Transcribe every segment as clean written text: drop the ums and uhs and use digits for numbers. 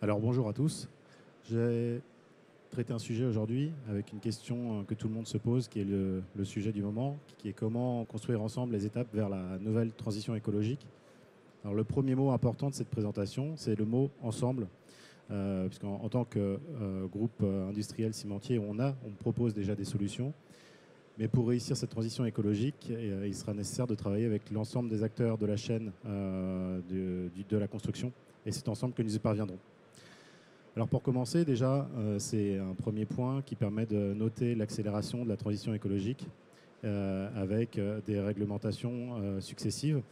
Alors bonjour à tous. J'ai traité un sujet aujourd'hui avec une question que tout le monde se pose, qui est le sujet du moment, qui est comment construire ensemble les étapes vers la nouvelle transition écologique. Alors le premier mot important de cette présentation, c'est le mot ensemble, puisqu'en en tant que groupe industriel cimentier, on propose déjà des solutions. Mais pour réussir cette transition écologique, il sera nécessaire de travailler avec l'ensemble des acteurs de la chaîne de la construction. Et c'est ensemble que nous y parviendrons. Alors pour commencer, déjà, c'est un premier point qui permet de noter l'accélération de la transition écologique avec des réglementations successives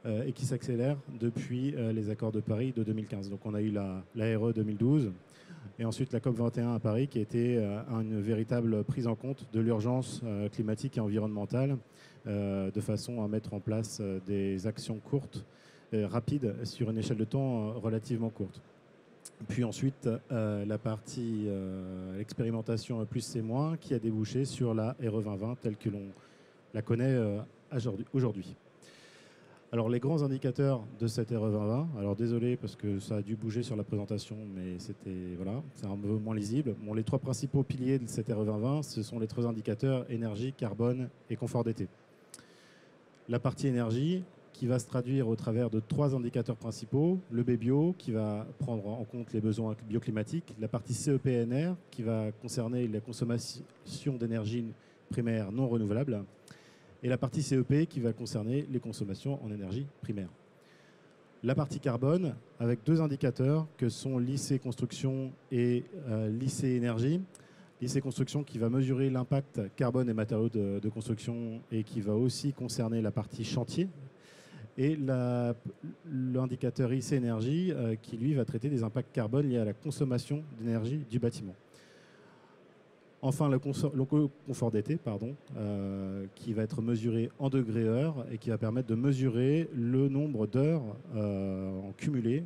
et qui s'accélèrent depuis les accords de Paris de 2015. Donc on a eu la RE 2012 et ensuite la COP 21 à Paris qui a été une véritable prise en compte de l'urgence climatique et environnementale de façon à mettre en place des actions courtes, rapides, sur une échelle de temps relativement courte. Puis ensuite, la partie l'expérimentation plus c'est moins qui a débouché sur la RE 2020 telle que l'on la connaît aujourd'hui. Alors les grands indicateurs de cette RE 2020, alors désolé parce que ça a dû bouger sur la présentation, mais c'était voilà, c'est un peu moins lisible. Bon, les trois principaux piliers de cette RE 2020, ce sont les trois indicateurs énergie, carbone et confort d'été. La partie énergie, qui va se traduire au travers de trois indicateurs principaux. Le BBio, qui va prendre en compte les besoins bioclimatiques. La partie CEPNR, qui va concerner la consommation d'énergie primaire non renouvelable. Et la partie CEP, qui va concerner les consommations en énergie primaire. La partie carbone, avec deux indicateurs que sont l'IC Construction et l'IC Énergie. L'IC Construction qui va mesurer l'impact carbone et matériaux de construction et qui va aussi concerner la partie chantier. Et l'indicateur IC Énergie qui, lui, va traiter des impacts carbone liés à la consommation d'énergie du bâtiment. Enfin, le confort d'été, qui va être mesuré en degrés-heure et qui va permettre de mesurer le nombre d'heures en cumulé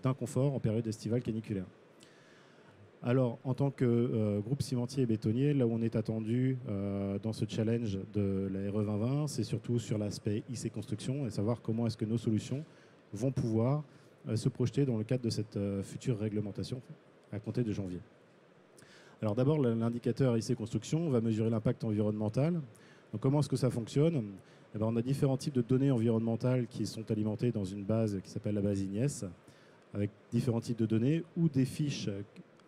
d'inconfort en période estivale caniculaire. Alors, en tant que groupe cimentier et bétonnier, là où on est attendu dans ce challenge de la RE 2020, c'est surtout sur l'aspect IC Construction et savoir comment est-ce que nos solutions vont pouvoir se projeter dans le cadre de cette future réglementation à compter de janvier. Alors d'abord, l'indicateur IC Construction va mesurer l'impact environnemental. Donc comment est-ce que ça fonctionne? Eh bien, on a différents types de données environnementales qui sont alimentées dans une base qui s'appelle la base IGNES, avec différents types de données ou des fiches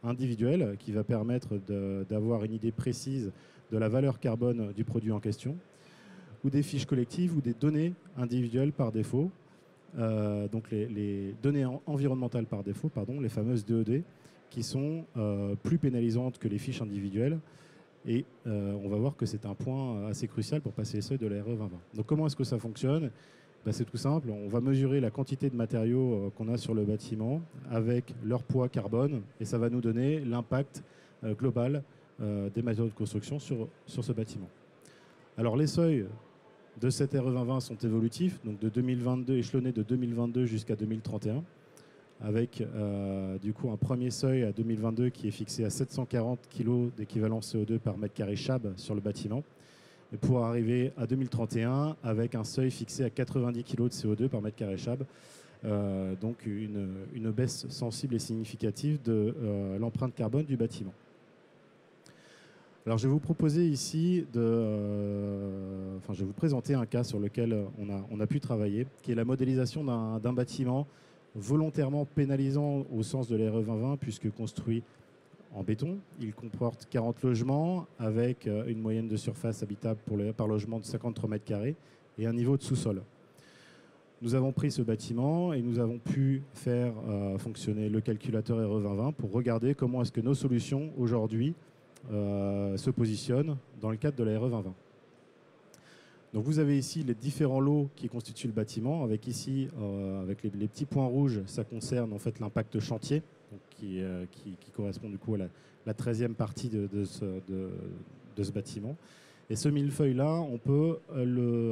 individuelle qui va permettre d'avoir une idée précise de la valeur carbone du produit en question, ou des fiches collectives ou des données individuelles par défaut, donc les données environnementales par défaut, les fameuses DED, qui sont plus pénalisantes que les fiches individuelles. Et on va voir que c'est un point assez crucial pour passer les seuils de la RE 2020. Donc comment est-ce que ça fonctionne? C'est tout simple, on va mesurer la quantité de matériaux qu'on a sur le bâtiment avec leur poids carbone et ça va nous donner l'impact global des matériaux de construction sur ce bâtiment. Alors les seuils de cette RE 2020 sont évolutifs, donc de 2022, échelonnés de 2022 jusqu'à 2031, avec du coup un premier seuil à 2022 qui est fixé à 740 kg d'équivalent CO2 par mètre carré CHAB sur le bâtiment, et pour arriver à 2031 avec un seuil fixé à 90 kg de CO2 par mètre carré CHAB, donc une baisse sensible et significative de l'empreinte carbone du bâtiment. Alors je vais vous proposer ici je vais vous présenter un cas sur lequel on a pu travailler, qui est la modélisation d'un bâtiment volontairement pénalisant au sens de la RE 2020 puisque construit en béton. Il comporte 40 logements avec une moyenne de surface habitable par logement de 53 mètres carrés et un niveau de sous-sol. Nous avons pris ce bâtiment et nous avons pu faire fonctionner le calculateur RE 2020 pour regarder comment est-ce que nos solutions aujourd'hui se positionnent dans le cadre de la RE 2020. Donc vous avez ici les différents lots qui constituent le bâtiment, avec ici, avec les petits points rouges, ça concerne en fait l'impact chantier, donc qui correspond du coup à la 13e partie de ce bâtiment. Et ce millefeuille-là, on peut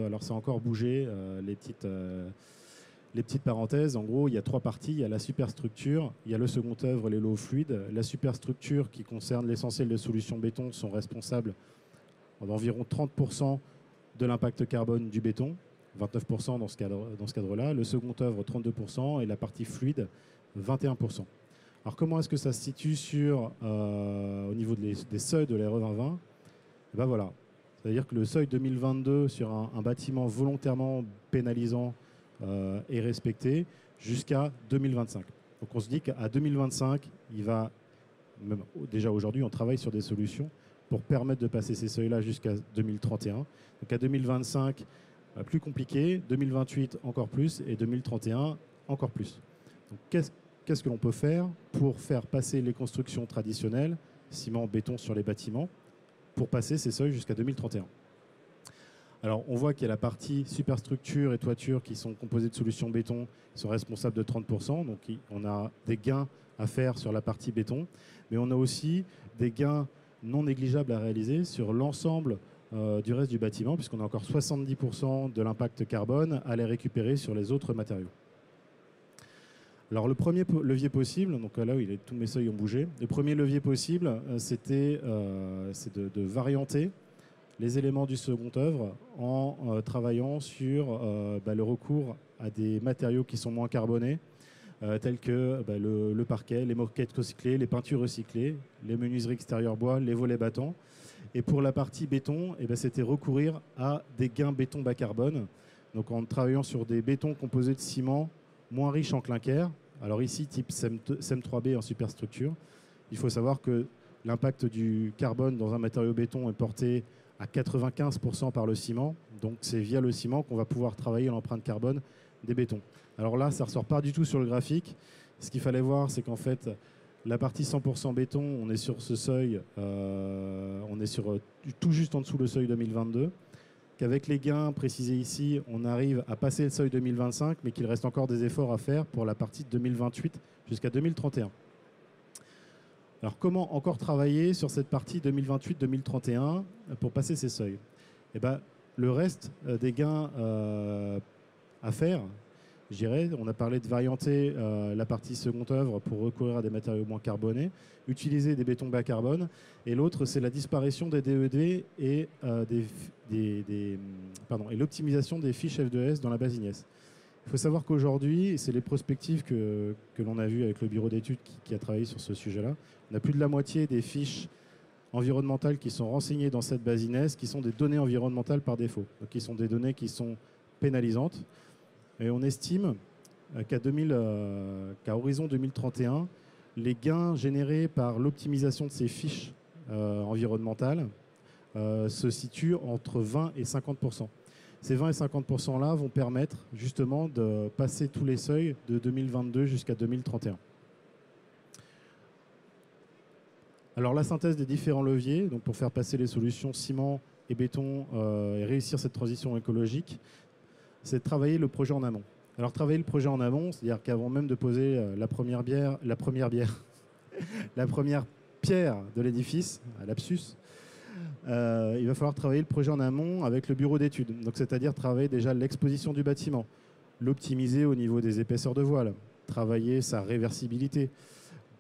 alors ça a encore bougé, les petites parenthèses. En gros, il y a trois parties. Il y a la superstructure, il y a le second œuvre, les lots fluides. La superstructure, qui concerne l'essentiel des solutions béton, sont responsables d'environ 30% de l'impact carbone du béton. 29% dans ce cadre-là, le second œuvre 32% et la partie fluide 21%. Alors comment est-ce que ça se situe au niveau des seuils de la RE 2020? Et ben voilà, c'est-à-dire que le seuil 2022 sur un bâtiment volontairement pénalisant est respecté jusqu'à 2025. Donc on se dit qu'à 2025, même déjà aujourd'hui, on travaille sur des solutions pour permettre de passer ces seuils-là jusqu'à 2031. Donc à 2025, plus compliqué, 2028 encore plus et 2031 encore plus. Donc qu'est-ce que l'on peut faire pour faire passer les constructions traditionnelles, ciment, béton sur les bâtiments, pour passer ces seuils jusqu'à 2031? Alors, on voit qu'il y a la partie superstructure et toiture qui sont composées de solutions béton, qui sont responsables de 30%. Donc, on a des gains à faire sur la partie béton. Mais on a aussi des gains non négligeables à réaliser sur l'ensemble du reste du bâtiment, puisqu'on a encore 70% de l'impact carbone à les récupérer sur les autres matériaux. Alors, le premier levier possible, donc là où tous mes seuils ont bougé, le premier levier possible, c'est de varianter les éléments du second œuvre en travaillant sur le recours à des matériaux qui sont moins carbonés, tels que le parquet, les moquettes recyclées, les peintures recyclées, les menuiseries extérieures bois, les volets battants. Et pour la partie béton, c'était recourir à des gains béton bas carbone, donc en travaillant sur des bétons composés de ciment moins riches en clinker. Alors ici, type CEM3B en superstructure. Il faut savoir que l'impact du carbone dans un matériau béton est porté à 95% par le ciment. Donc c'est via le ciment qu'on va pouvoir travailler l'empreinte carbone des bétons. Alors là, ça ne ressort pas du tout sur le graphique. Ce qu'il fallait voir, c'est qu'en fait, la partie 100% béton, on est sur ce seuil, on est tout juste en dessous le seuil 2022. Qu'avec les gains précisés ici, on arrive à passer le seuil 2025, mais qu'il reste encore des efforts à faire pour la partie de 2028 jusqu'à 2031. Alors, comment encore travailler sur cette partie 2028-2031 pour passer ces seuils? Eh ben, le reste des gains à faire, je dirais, on a parlé de varianter la partie seconde œuvre pour recourir à des matériaux moins carbonés, utiliser des bétons bas carbone, et l'autre, c'est la disparition des DED et l'optimisation des fiches F2S dans la base Ignes. Il faut savoir qu'aujourd'hui, c'est les prospectives que l'on a vues avec le bureau d'études qui a travaillé sur ce sujet-là. On a plus de la moitié des fiches environnementales qui sont renseignées dans cette base Ignes, qui sont des données environnementales par défaut, donc qui sont des données qui sont pénalisantes. Et on estime qu'à horizon 2031, les gains générés par l'optimisation de ces fiches environnementales se situent entre 20 et 50%. Ces 20 et 50% là vont permettre justement de passer tous les seuils de 2022 jusqu'à 2031. Alors la synthèse des différents leviers, donc pour faire passer les solutions ciment et béton et réussir cette transition écologique, c'est de travailler le projet en amont. Alors travailler le projet en amont, c'est-à-dire qu'avant même de poser la première pierre de l'édifice, à lapsus, il va falloir travailler le projet en amont avec le bureau d'études. Donc c'est-à-dire travailler déjà l'exposition du bâtiment, l'optimiser au niveau des épaisseurs de voile, travailler sa réversibilité,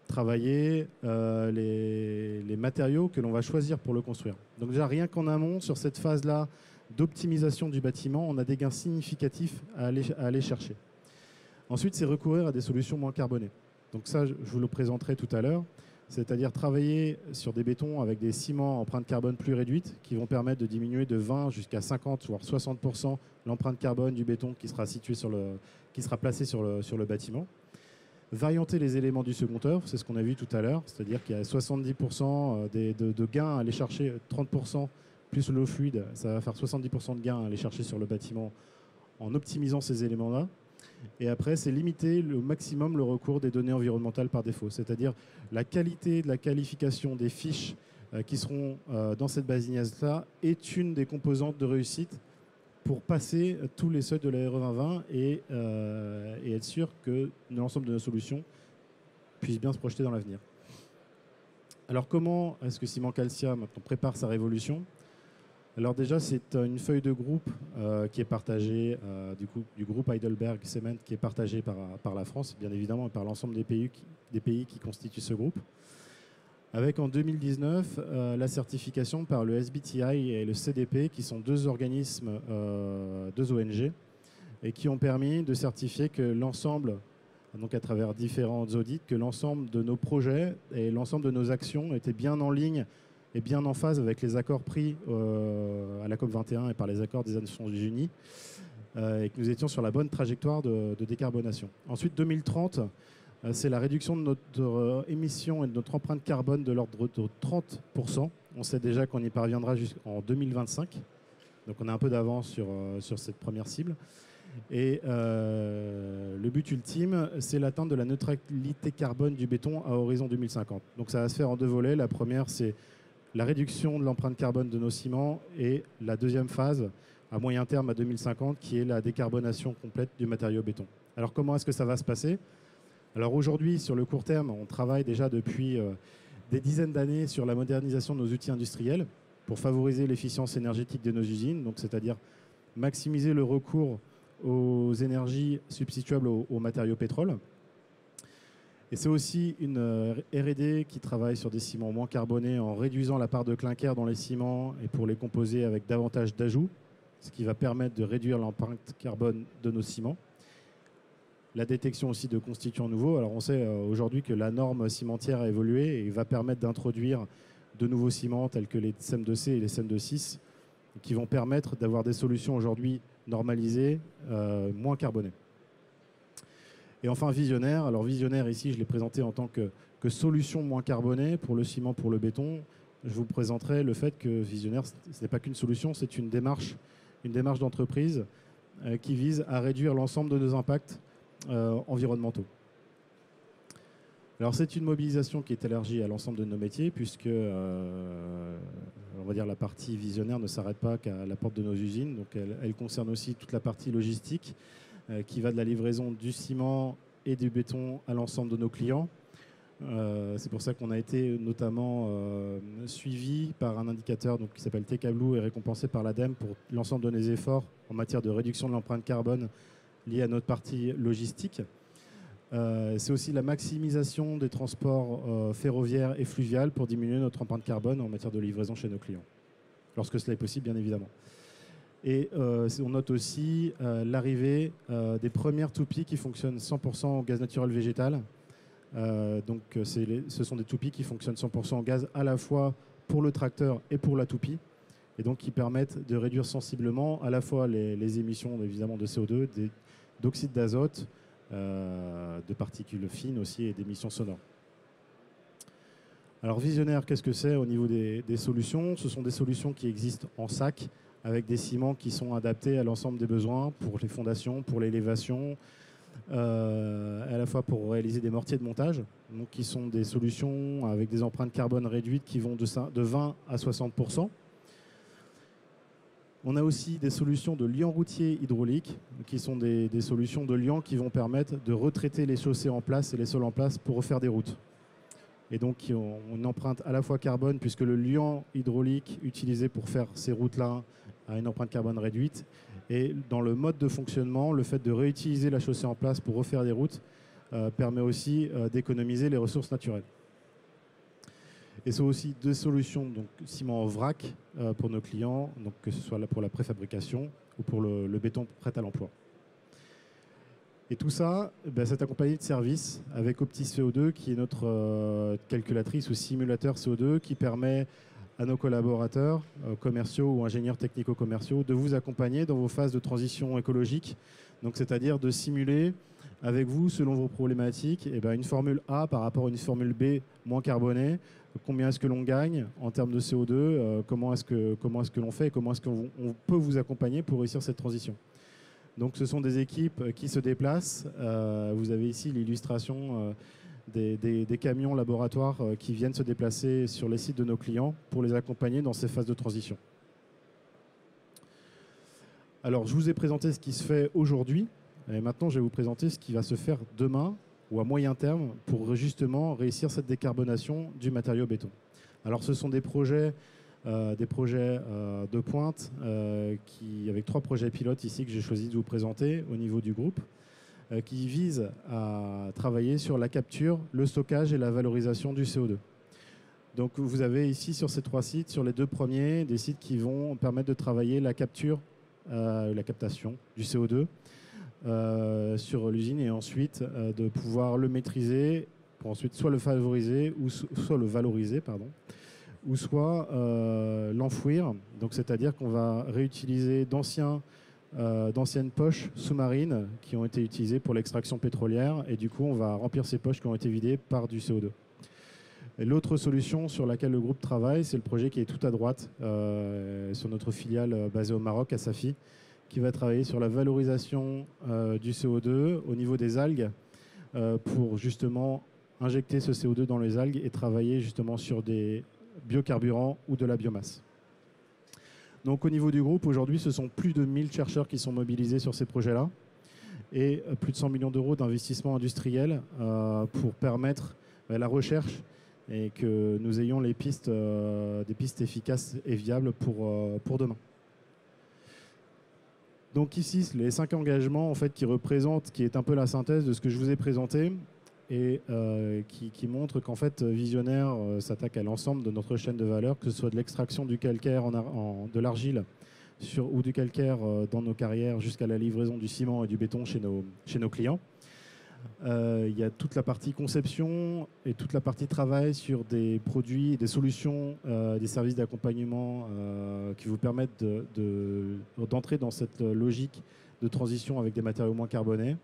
travailler les matériaux que l'on va choisir pour le construire. Donc déjà rien qu'en amont, sur cette phase-là d'optimisation du bâtiment, on a des gains significatifs à aller chercher. Ensuite, c'est recourir à des solutions moins carbonées. Donc ça, je vous le présenterai tout à l'heure. C'est-à-dire travailler sur des bétons avec des ciments à empreinte carbone plus réduite qui vont permettre de diminuer de 20 jusqu'à 50 voire 60% l'empreinte carbone du béton qui sera placé sur le bâtiment. Varianter les éléments du second œuvre, c'est ce qu'on a vu tout à l'heure, c'est-à-dire qu'il y a 70% de gains à aller chercher, 30% plus l'eau fluide, ça va faire 70% de gains à aller chercher sur le bâtiment en optimisant ces éléments-là. Et après, c'est limiter au maximum le recours des données environnementales par défaut, c'est-à-dire la qualité de la qualification des fiches qui seront dans cette base Ignes-là est une des composantes de réussite pour passer tous les seuils de la RE 2020 et être sûr que l'ensemble de nos solutions puissent bien se projeter dans l'avenir. Alors comment est-ce que Ciment Calcia maintenant prépare sa révolution? Alors déjà, c'est une feuille de groupe qui est partagée du groupe Heidelberg Cement qui est partagée par la France, bien évidemment, et par l'ensemble des pays qui constituent ce groupe. Avec en 2019 la certification par le SBTi et le CDP, qui sont deux organismes, deux ONG, et qui ont permis de certifier que l'ensemble, donc à travers différents audits, que l'ensemble de nos projets et l'ensemble de nos actions étaient bien en ligne et bien en phase avec les accords pris à la COP21 et par les accords des Nations Unies, et que nous étions sur la bonne trajectoire de décarbonation. Ensuite, 2030, c'est la réduction de notre émission et de notre empreinte carbone de l'ordre de 30%. On sait déjà qu'on y parviendra jusqu'en 2025. Donc on a un peu d'avance sur cette première cible. Et le but ultime, c'est l'atteinte de la neutralité carbone du béton à horizon 2050. Donc ça va se faire en deux volets. La première, c'est la réduction de l'empreinte carbone de nos ciments, et la deuxième phase, à moyen terme à 2050, qui est la décarbonation complète du matériau béton. Alors comment est-ce que ça va se passer? Alors aujourd'hui, sur le court terme, on travaille déjà depuis des dizaines d'années sur la modernisation de nos outils industriels pour favoriser l'efficience énergétique de nos usines, donc c'est-à-dire maximiser le recours aux énergies substituables aux matériaux pétrole. Et c'est aussi une R&D qui travaille sur des ciments moins carbonés en réduisant la part de clinker dans les ciments et pour les composer avec davantage d'ajouts, ce qui va permettre de réduire l'empreinte carbone de nos ciments. La détection aussi de constituants nouveaux. Alors on sait aujourd'hui que la norme cimentière a évolué et va permettre d'introduire de nouveaux ciments tels que les CEM2C et les CEM26 qui vont permettre d'avoir des solutions aujourd'hui normalisées, moins carbonées. Et enfin Visionnaire. Alors Visionnaire ici je l'ai présenté en tant que solution moins carbonée pour le ciment, pour le béton. Je vous présenterai le fait que Visionnaire ce n'est pas qu'une solution, c'est une démarche d'entreprise qui vise à réduire l'ensemble de nos impacts environnementaux. Alors c'est une mobilisation qui est élargie à l'ensemble de nos métiers puisque on va dire la partie visionnaire ne s'arrête pas qu'à la porte de nos usines, donc elle concerne aussi toute la partie logistique qui va de la livraison du ciment et du béton à l'ensemble de nos clients. C'est pour ça qu'on a été notamment suivi par un indicateur donc, qui s'appelle TKBlue et récompensé par l'ADEME pour l'ensemble de nos efforts en matière de réduction de l'empreinte carbone liée à notre partie logistique. C'est aussi la maximisation des transports ferroviaires et fluviales pour diminuer notre empreinte carbone en matière de livraison chez nos clients, lorsque cela est possible, bien évidemment. Et on note aussi l'arrivée des premières toupies qui fonctionnent 100% en gaz naturel végétal. Donc ce sont des toupies qui fonctionnent 100% en gaz à la fois pour le tracteur et pour la toupie, et donc qui permettent de réduire sensiblement à la fois les émissions évidemment de CO2, d'oxyde d'azote, de particules fines aussi et d'émissions sonores. Alors Visionnaire, qu'est-ce que c'est au niveau des solutions? Ce sont des solutions qui existent en sac avec des ciments qui sont adaptés à l'ensemble des besoins pour les fondations, pour l'élévation, à la fois pour réaliser des mortiers de montage, donc qui sont des solutions avec des empreintes carbone réduites qui vont de 20 à 60%. On a aussi des solutions de liants routiers hydrauliques, qui sont des solutions de liants qui vont permettre de retraiter les chaussées en place et les sols en place pour refaire des routes. Et donc, qui ont une empreinte à la fois carbone, puisque le liant hydraulique utilisé pour faire ces routes-là a une empreinte carbone réduite. Et dans le mode de fonctionnement, le fait de réutiliser la chaussée en place pour refaire des routes permet aussi d'économiser les ressources naturelles. Et c'est aussi deux solutions, donc ciment en vrac pour nos clients, donc que ce soit là pour la préfabrication ou pour le béton prêt à l'emploi. Et tout ça, c'est accompagné de services avec Optis CO2, qui est notre calculatrice ou simulateur CO2, qui permet à nos collaborateurs commerciaux ou ingénieurs technico-commerciaux de vous accompagner dans vos phases de transition écologique. Donc, c'est-à-dire de simuler avec vous, selon vos problématiques, une formule A par rapport à une formule B moins carbonée. Combien est-ce que l'on gagne en termes de CO2, comment est-ce que l'on fait et comment est-ce qu'on peut vous accompagner pour réussir cette transition. Donc ce sont des équipes qui se déplacent. Vous avez ici l'illustration des camions laboratoires qui viennent se déplacer sur les sites de nos clients pour les accompagner dans ces phases de transition. Alors je vous ai présenté ce qui se fait aujourd'hui et maintenant je vais vous présenter ce qui va se faire demain ou à moyen terme pour justement réussir cette décarbonation du matériau béton. Alors ce sont des projets de pointe avec 3 projets pilotes ici que j'ai choisi de vous présenter au niveau du groupe qui visent à travailler sur la capture, le stockage et la valorisation du CO2. Donc vous avez ici sur ces 3 sites, sur les 2 premiers, des sites qui vont permettre de travailler la capture, la captation du CO2 sur l'usine et ensuite de pouvoir le maîtriser pour ensuite soit le favoriser ou soit le valoriser, pardon, ou soit l'enfouir. Donc c'est-à-dire qu'on va réutiliser d'anciennes poches sous-marines qui ont été utilisées pour l'extraction pétrolière et du coup on va remplir ces poches qui ont été vidées par du CO2. L'autre solution sur laquelle le groupe travaille, c'est le projet qui est tout à droite sur notre filiale basée au Maroc, à Safi, qui va travailler sur la valorisation du CO2 au niveau des algues pour justement injecter ce CO2 dans les algues et travailler justement sur des biocarburants ou de la biomasse. Donc au niveau du groupe, aujourd'hui, ce sont plus de 1000 chercheurs qui sont mobilisés sur ces projets-là et plus de 100 millions d'euros d'investissement industriel pour permettre la recherche et que nous ayons des pistes efficaces et viables pour demain. Donc ici, les 5 engagements en fait, qui est un peu la synthèse de ce que je vous ai présenté et qui montre qu'en fait, Visionnaire s'attaque à l'ensemble de notre chaîne de valeur, que ce soit de l'extraction du calcaire de l'argile ou du calcaire dans nos carrières jusqu'à la livraison du ciment et du béton chez nos clients. Il y a toute la partie conception et toute la partie travail sur des produits, des solutions, des services d'accompagnement qui vous permettent d'entrer dans cette logique de transition avec des matériaux moins carbonés.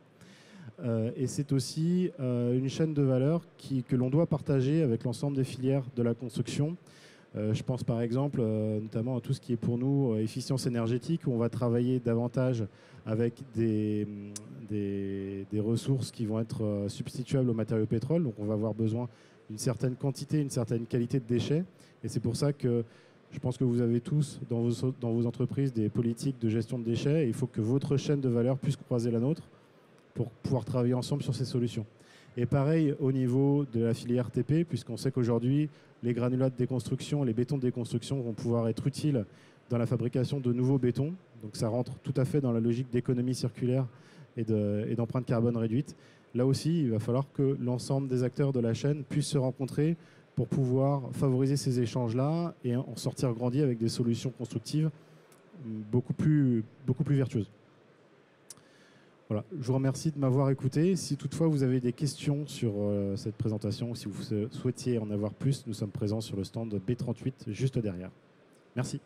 Et c'est aussi une chaîne de valeur que l'on doit partager avec l'ensemble des filières de la construction. Je pense par exemple notamment à tout ce qui est pour nous efficience énergétique, où on va travailler davantage avec des ressources qui vont être substituables aux matériaux pétrole. Donc on va avoir besoin d'une certaine quantité, une certaine qualité de déchets. Et c'est pour ça que je pense que vous avez tous dans vos entreprises des politiques de gestion de déchets. Et il faut que votre chaîne de valeur puisse croiser la nôtre pour pouvoir travailler ensemble sur ces solutions. Et pareil au niveau de la filière TP, puisqu'on sait qu'aujourd'hui, les granulats de déconstruction, les bétons de déconstruction vont pouvoir être utiles dans la fabrication de nouveaux bétons. Donc ça rentre tout à fait dans la logique d'économie circulaire et d'empreinte carbone réduite. Là aussi, il va falloir que l'ensemble des acteurs de la chaîne puissent se rencontrer pour pouvoir favoriser ces échanges-là et en sortir grandi avec des solutions constructives beaucoup plus vertueuses. Voilà, je vous remercie de m'avoir écouté. Si toutefois vous avez des questions sur cette présentation, ou si vous souhaitiez en avoir plus, nous sommes présents sur le stand B38 juste derrière. Merci.